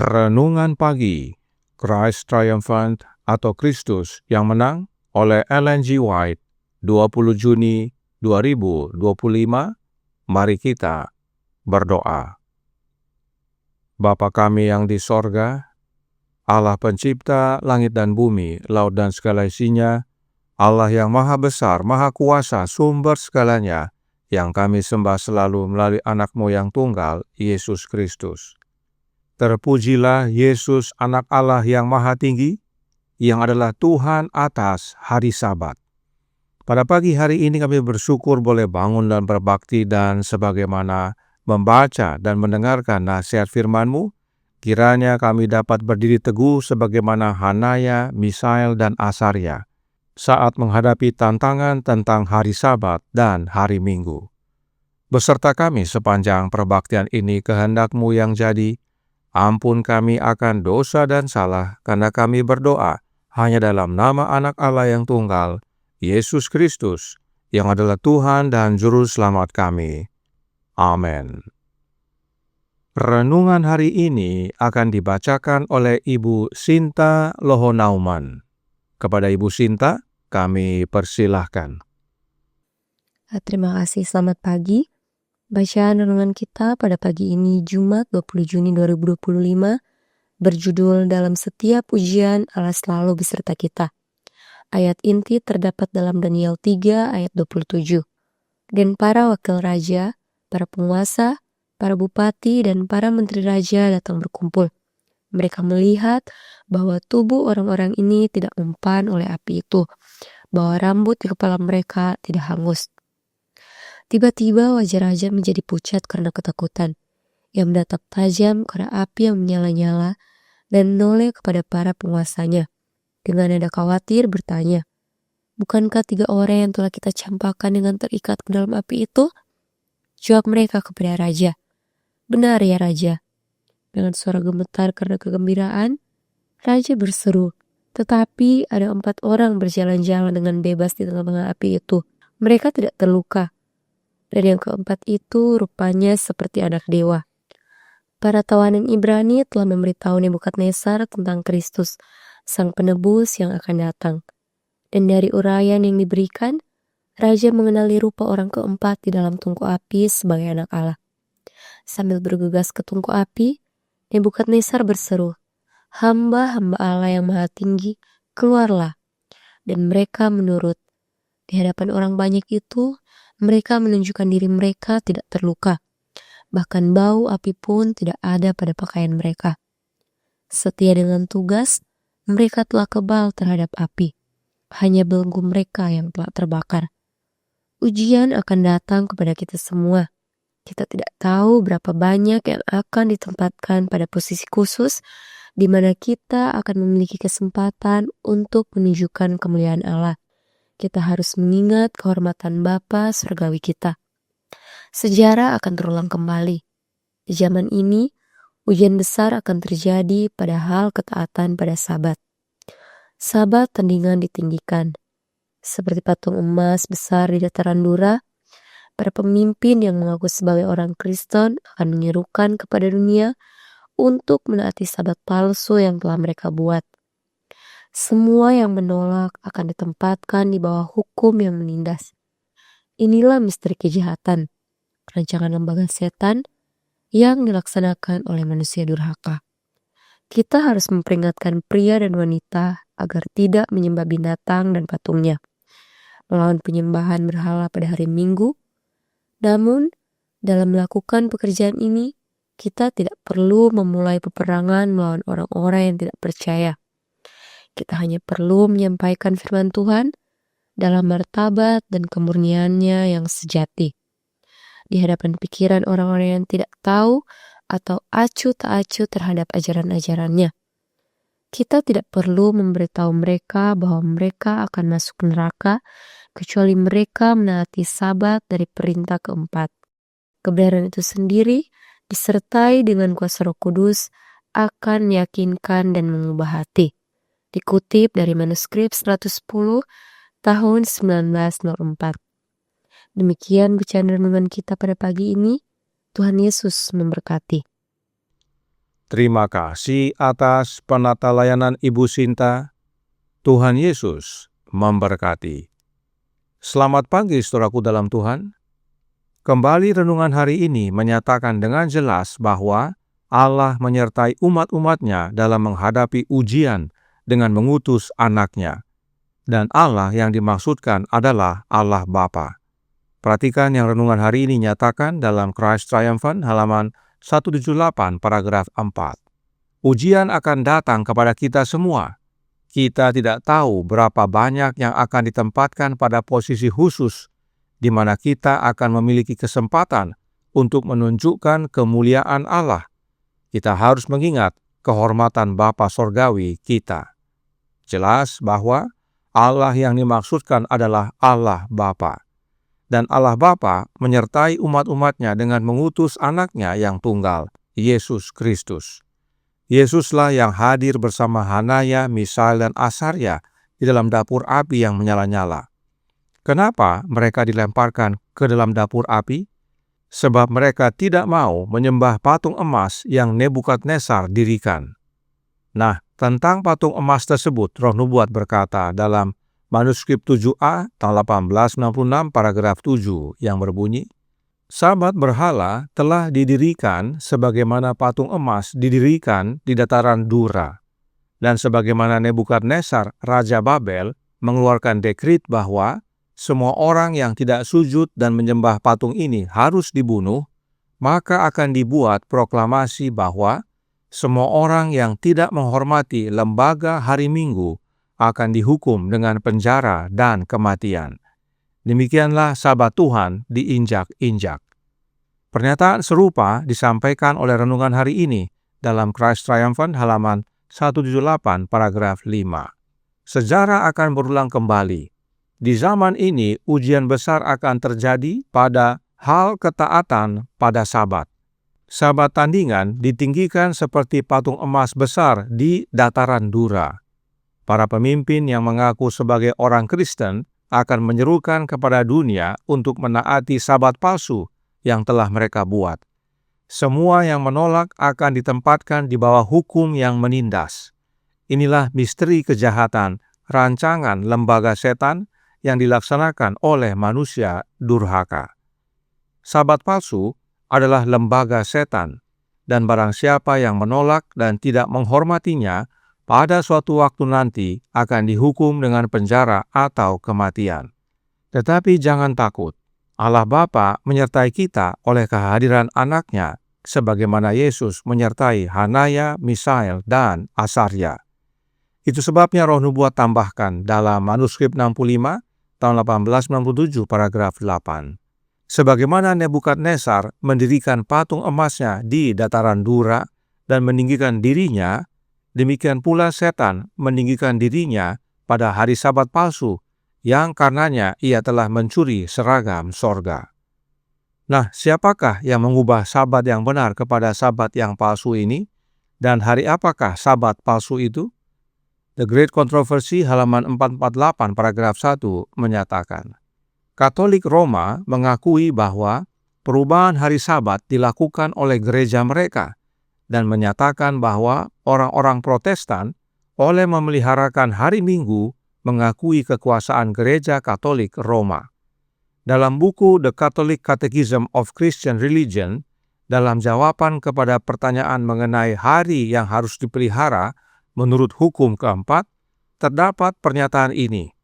Renungan Pagi, Christ Triumphant atau Kristus yang Menang oleh Ellen G. White, 20 Juni 2025. Mari kita berdoa. Bapa kami yang di sorga, Allah pencipta langit dan bumi, laut dan segala isinya, Allah yang maha besar, maha kuasa, sumber segalanya, yang kami sembah selalu melalui anak-Mu yang tunggal, Yesus Kristus. Terpujilah Yesus, anak Allah yang maha tinggi, yang adalah Tuhan atas hari Sabat. Pada pagi hari ini kami bersyukur boleh bangun dan berbakti, dan sebagaimana membaca dan mendengarkan nasihat firman-Mu, kiranya kami dapat berdiri teguh sebagaimana Hanaya, Misael, dan Asaria saat menghadapi tantangan tentang hari Sabat dan hari Minggu. Beserta kami sepanjang perbaktian ini, kehendak-Mu yang jadi. Ampun kami akan dosa dan salah, karena kami berdoa hanya dalam nama Anak Allah yang tunggal, Yesus Kristus, yang adalah Tuhan dan Juru Selamat kami. Amin. Renungan hari ini akan dibacakan oleh Ibu Sinta Lohonauman. Kepada Ibu Sinta, kami persilahkan. Terima kasih, selamat pagi. Bacaan renungan kita pada pagi ini Jumat 20 Juni 2025 berjudul Dalam Setiap Ujian Allah Selalu Beserta Kita. Ayat inti terdapat dalam Daniel 3 ayat 27. Dan para wakil raja, para penguasa, para bupati, dan para menteri raja datang berkumpul. Mereka melihat bahwa tubuh orang-orang ini tidak mempan oleh api itu, bahwa rambut di kepala mereka tidak hangus. Tiba-tiba wajah raja menjadi pucat karena ketakutan. Ia menatap tajam kepada api yang menyala-nyala dan menoleh kepada para penguasanya. Dengan nada khawatir bertanya, "Bukankah 3 orang yang telah kita campakkan dengan terikat ke dalam api itu?" Jawab mereka kepada raja, "Benar ya raja." Dengan suara gemetar karena kegembiraan, raja berseru, "Tetapi ada 4 orang berjalan-jalan dengan bebas di tengah-tengah api itu. Mereka tidak terluka. Dan yang keempat itu rupanya seperti anak dewa." Para tawanan Ibrani telah memberitahu Nebukadnezar tentang Kristus, Sang Penebus yang akan datang. Dan dari uraian yang diberikan, raja mengenali rupa orang keempat di dalam tungku api sebagai anak Allah. Sambil bergegas ke tungku api, Nebukadnezar berseru, "Hamba-hamba Allah yang maha tinggi, keluarlah." Dan mereka menurut. Di hadapan orang banyak itu, mereka menunjukkan diri mereka tidak terluka. Bahkan bau api pun tidak ada pada pakaian mereka. Setia dengan tugas, mereka telah kebal terhadap api. Hanya belenggu mereka yang telah terbakar. Ujian akan datang kepada kita semua. Kita tidak tahu berapa banyak yang akan ditempatkan pada posisi khusus di mana kita akan memiliki kesempatan untuk menunjukkan kemuliaan Allah. Kita harus mengingat kehormatan Bapa surgawi kita. Sejarah akan terulang kembali. Di zaman ini, ujian besar akan terjadi pada hal ketaatan pada Sabat. Sabat tandingan ditinggikan. Seperti patung emas besar di dataran Dura, para pemimpin yang mengaku sebagai orang Kristen akan menyerukan kepada dunia untuk menaati Sabat palsu yang telah mereka buat. Semua yang menolak akan ditempatkan di bawah hukum yang menindas. Inilah misteri kejahatan, rancangan lembaga setan yang dilaksanakan oleh manusia durhaka. Kita harus memperingatkan pria dan wanita agar tidak menyembah binatang dan patungnya, melawan penyembahan berhala pada hari Minggu. Namun, dalam melakukan pekerjaan ini, kita tidak perlu memulai peperangan melawan orang-orang yang tidak percaya. Kita hanya perlu menyampaikan firman Tuhan dalam martabat dan kemurniannya yang sejati. Di hadapan pikiran orang-orang yang tidak tahu atau acuh tak acuh terhadap ajaran-ajarannya. Kita tidak perlu memberitahu mereka bahwa mereka akan masuk neraka kecuali mereka menaati Sabat dari perintah keempat. Kebenaran itu sendiri disertai dengan kuasa Roh Kudus akan meyakinkan dan mengubah hati. Dikutip dari manuskrip 110 tahun 1904. Demikian bacaan renungan kita pada pagi ini. Tuhan Yesus memberkati. Terima kasih atas penata layanan Ibu Sinta. Tuhan Yesus memberkati. Selamat pagi saudaraku dalam Tuhan. Kembali renungan hari ini menyatakan dengan jelas bahwa Allah menyertai umat-umatnya dalam menghadapi ujian dengan mengutus anaknya. Dan Allah yang dimaksudkan adalah Allah Bapa. Perhatikan yang renungan hari ini nyatakan dalam Christ Triumphant halaman 178 paragraf 4. Ujian akan datang kepada kita semua. Kita tidak tahu berapa banyak yang akan ditempatkan pada posisi khusus di mana kita akan memiliki kesempatan untuk menunjukkan kemuliaan Allah. Kita harus mengingat kehormatan Bapa Sorgawi kita. Jelas bahwa Allah yang dimaksudkan adalah Allah Bapa. Dan Allah Bapa menyertai umat-umatnya dengan mengutus anaknya yang tunggal, Yesus Kristus. Yesuslah yang hadir bersama Hanaya, Misael, dan Asarya di dalam dapur api yang menyala-nyala. Kenapa mereka dilemparkan ke dalam dapur api? Sebab mereka tidak mau menyembah patung emas yang Nebukadnezar dirikan. Nah, tentang patung emas tersebut, Roh Nubuat berkata dalam manuskrip 7a tahun 1896 paragraf 7 yang berbunyi, Sabat berhala telah didirikan sebagaimana patung emas didirikan di dataran Dura. Dan sebagaimana Nebukadnezar, Raja Babel, mengeluarkan dekrit bahwa semua orang yang tidak sujud dan menyembah patung ini harus dibunuh, maka akan dibuat proklamasi bahwa semua orang yang tidak menghormati lembaga hari Minggu akan dihukum dengan penjara dan kematian. Demikianlah Sabat Tuhan diinjak-injak. Pernyataan serupa disampaikan oleh renungan hari ini dalam Christ Triumphant halaman 178 paragraf 5. Sejarah akan berulang kembali. Di zaman ini ujian besar akan terjadi pada hal ketaatan pada Sabat. Sabat tandingan ditinggikan seperti patung emas besar di dataran Dura. Para pemimpin yang mengaku sebagai orang Kristen akan menyerukan kepada dunia untuk menaati Sabat palsu yang telah mereka buat. Semua yang menolak akan ditempatkan di bawah hukum yang menindas. Inilah misteri kejahatan, rancangan lembaga setan yang dilaksanakan oleh manusia durhaka. Sabat palsu adalah lembaga setan, dan barang siapa yang menolak dan tidak menghormatinya pada suatu waktu nanti akan dihukum dengan penjara atau kematian. Tetapi jangan takut, Allah Bapa menyertai kita oleh kehadiran anaknya, sebagaimana Yesus menyertai Hanaya, Misael, dan Asarya. Itu sebabnya Roh Nubuat tambahkan dalam manuskrip 65 tahun 1897 paragraf 8. Sebagaimana Nebukadnezar mendirikan patung emasnya di dataran Dura dan meninggikan dirinya, demikian pula setan meninggikan dirinya pada hari Sabat palsu, yang karenanya ia telah mencuri seragam sorga. Nah, siapakah yang mengubah Sabat yang benar kepada Sabat yang palsu ini? Dan hari apakah Sabat palsu itu? The Great Controversy halaman 448 paragraf 1 menyatakan, Katolik Roma mengakui bahwa perubahan hari Sabat dilakukan oleh gereja mereka, dan menyatakan bahwa orang-orang Protestan oleh memeliharakan hari Minggu mengakui kekuasaan gereja Katolik Roma. Dalam buku The Catholic Catechism of Christian Religion, dalam jawaban kepada pertanyaan mengenai hari yang harus dipelihara menurut hukum keempat, terdapat pernyataan ini.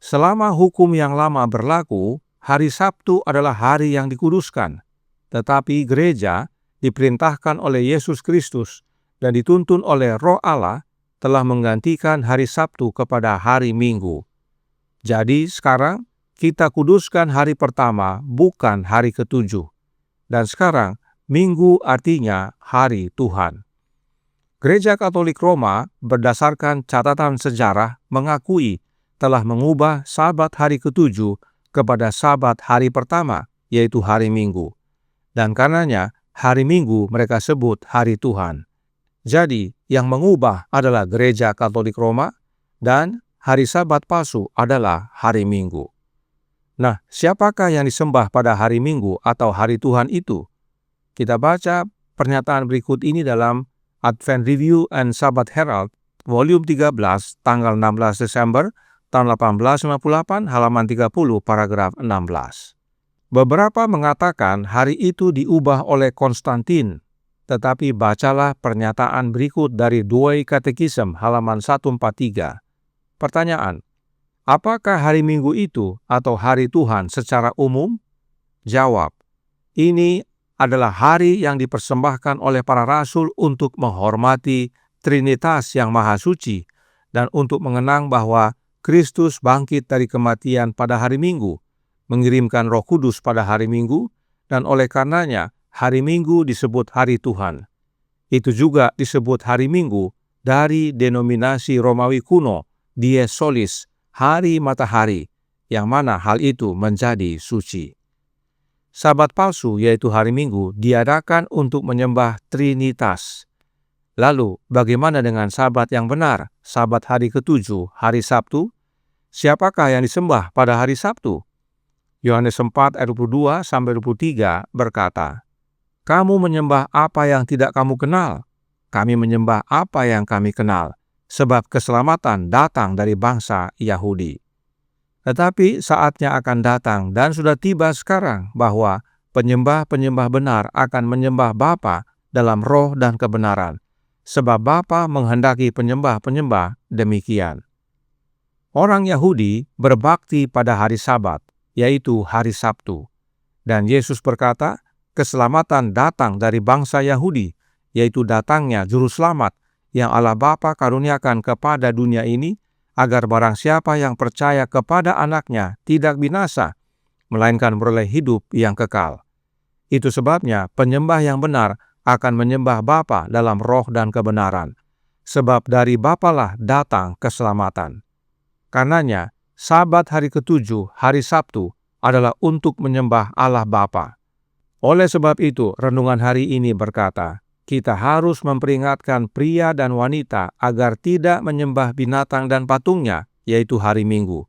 Selama hukum yang lama berlaku, hari Sabtu adalah hari yang dikuduskan, tetapi gereja diperintahkan oleh Yesus Kristus dan dituntun oleh Roh Allah telah menggantikan hari Sabtu kepada hari Minggu. Jadi sekarang kita kuduskan hari pertama, bukan hari ketujuh. Dan sekarang Minggu artinya hari Tuhan. Gereja Katolik Roma berdasarkan catatan sejarah mengakui telah mengubah Sabat hari ketujuh kepada Sabat hari pertama, yaitu hari Minggu. Dan karenanya hari Minggu mereka sebut hari Tuhan. Jadi, yang mengubah adalah Gereja Katolik Roma dan hari Sabat palsu adalah hari Minggu. Nah, siapakah yang disembah pada hari Minggu atau hari Tuhan itu? Kita baca pernyataan berikut ini dalam Advent Review and Sabbath Herald, volume 13, tanggal 16 Desember tahun 1858, halaman 30, paragraf 16. Beberapa mengatakan hari itu diubah oleh Konstantin, tetapi bacalah pernyataan berikut dari Douay Catechism halaman 143. Pertanyaan: apakah hari Minggu itu atau hari Tuhan secara umum? Jawab: ini adalah hari yang dipersembahkan oleh para rasul untuk menghormati Trinitas yang Maha Suci dan untuk mengenang bahwa Kristus bangkit dari kematian pada hari Minggu, mengirimkan Roh Kudus pada hari Minggu, dan oleh karenanya hari Minggu disebut hari Tuhan. Itu juga disebut hari Minggu dari denominasi Romawi kuno, Dies Solis, hari matahari, yang mana hal itu menjadi suci. Sabat palsu, yaitu hari Minggu, diadakan untuk menyembah Trinitas. Lalu, bagaimana dengan sabat yang benar, sabat hari ke-7, hari Sabtu? Siapakah yang disembah pada hari Sabtu? Yohanes 4 ayat 22-23 berkata, "Kamu menyembah apa yang tidak kamu kenal, kami menyembah apa yang kami kenal, sebab keselamatan datang dari bangsa Yahudi." Tetapi saatnya akan datang dan sudah tiba sekarang bahwa penyembah-penyembah benar akan menyembah Bapa dalam roh dan kebenaran, sebab Bapa menghendaki penyembah-penyembah demikian. Orang Yahudi berbakti pada hari Sabat, yaitu hari Sabtu. Dan Yesus berkata, keselamatan datang dari bangsa Yahudi, yaitu datangnya Juru Selamat yang Allah Bapa karuniakan kepada dunia ini, agar barang siapa yang percaya kepada Anaknya tidak binasa, melainkan beroleh hidup yang kekal. Itu sebabnya penyembah yang benar akan menyembah Bapa dalam roh dan kebenaran, sebab dari Bapalah datang keselamatan. Karenanya, Sabat hari ke-7, hari Sabtu, adalah untuk menyembah Allah Bapa. Oleh sebab itu, renungan hari ini berkata, kita harus memperingatkan pria dan wanita agar tidak menyembah binatang dan patungnya, yaitu hari Minggu.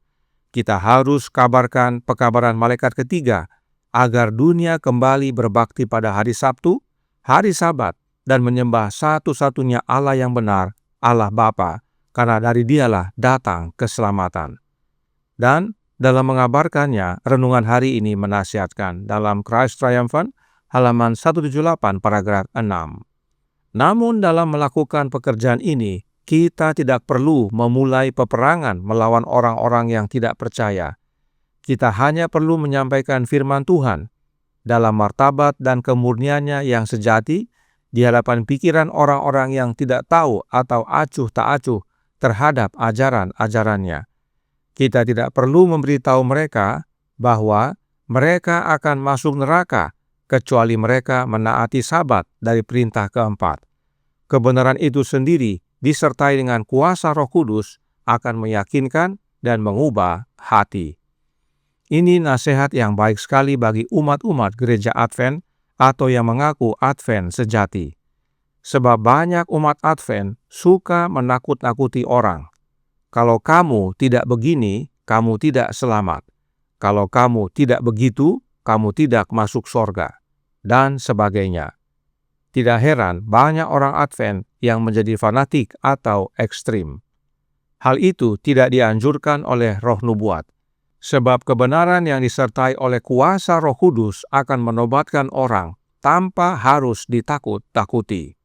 Kita harus kabarkan pekabaran malaikat ketiga, agar dunia kembali berbakti pada hari Sabtu, hari Sabat, dan menyembah satu-satunya Allah yang benar, Allah Bapa, karena dari Dialah datang keselamatan. Dan dalam mengabarkannya, renungan hari ini menasihatkan dalam Christ Triumphant, halaman 178, paragraf 6. Namun dalam melakukan pekerjaan ini, kita tidak perlu memulai peperangan melawan orang-orang yang tidak percaya. Kita hanya perlu menyampaikan firman Tuhan dalam martabat dan kemurniannya yang sejati di hadapan pikiran orang-orang yang tidak tahu atau acuh tak acuh terhadap ajaran-ajarannya. Kita tidak perlu memberitahu mereka bahwa mereka akan masuk neraka kecuali mereka menaati Sabat dari perintah keempat. Kebenaran itu sendiri disertai dengan kuasa Roh Kudus akan meyakinkan dan mengubah hati. Ini nasihat yang baik sekali bagi umat-umat gereja Advent atau yang mengaku Advent sejati. Sebab banyak umat Advent suka menakut-nakuti orang. Kalau kamu tidak begini, kamu tidak selamat. Kalau kamu tidak begitu, kamu tidak masuk sorga. Dan sebagainya. Tidak heran banyak orang Advent yang menjadi fanatik atau ekstrim. Hal itu tidak dianjurkan oleh roh nubuat, sebab kebenaran yang disertai oleh kuasa Roh Kudus akan menobatkan orang tanpa harus ditakut-takuti.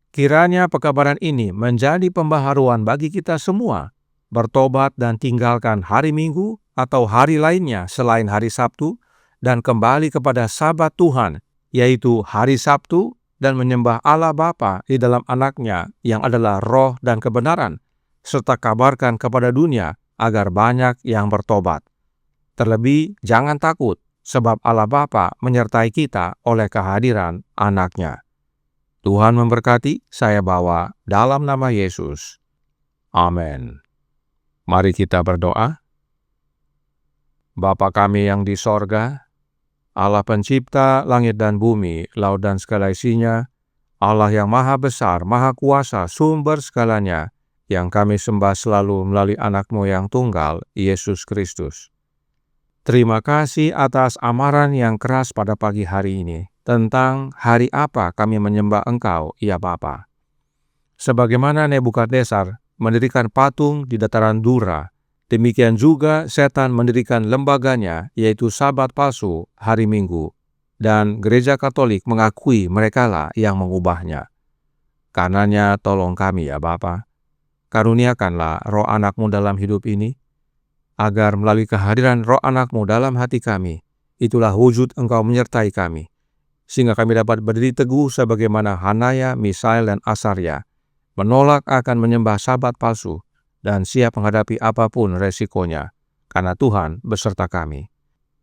Kiranya pekabaran ini menjadi pembaharuan bagi kita semua, bertobat dan tinggalkan hari Minggu atau hari lainnya selain hari Sabtu, dan kembali kepada Sabat Tuhan, yaitu hari Sabtu, dan menyembah Allah Bapa di dalam Anaknya yang adalah roh dan kebenaran, serta kabarkan kepada dunia agar banyak yang bertobat. Terlebih, jangan takut, sebab Allah Bapa menyertai kita oleh kehadiran Anaknya. Tuhan memberkati, saya bawa dalam nama Yesus. Amin. Mari kita berdoa. Bapa kami yang di sorga, Allah pencipta langit dan bumi, laut dan segala isinya, Allah yang maha besar, maha kuasa, sumber segalanya, yang kami sembah selalu melalui anak-Mu yang tunggal, Yesus Kristus. Terima kasih atas amaran yang keras pada pagi hari ini, tentang hari apa kami menyembah Engkau, ya Bapa. Sebagaimana Nebukadnezar mendirikan patung di dataran Dura, demikian juga setan mendirikan lembaganya, yaitu Sabat palsu hari Minggu, dan Gereja Katolik mengakui merekalah yang mengubahnya. Karenanya tolong kami ya Bapa, karuniakanlah Roh Anak-Mu dalam hidup ini, agar melalui kehadiran Roh Anak-Mu dalam hati kami, itulah wujud Engkau menyertai kami, sehingga kami dapat berdiri teguh sebagaimana Hanaya, Misael, dan Asarya, menolak akan menyembah sabat palsu, dan siap menghadapi apapun resikonya, karena Tuhan beserta kami.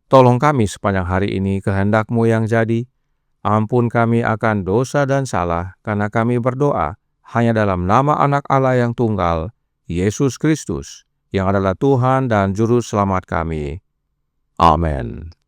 Tolong kami sepanjang hari ini kehendak-Mu yang jadi. Ampun kami akan dosa dan salah, karena kami berdoa hanya dalam nama Anak Allah yang tunggal, Yesus Kristus, yang adalah Tuhan dan Juru Selamat kami. Amin.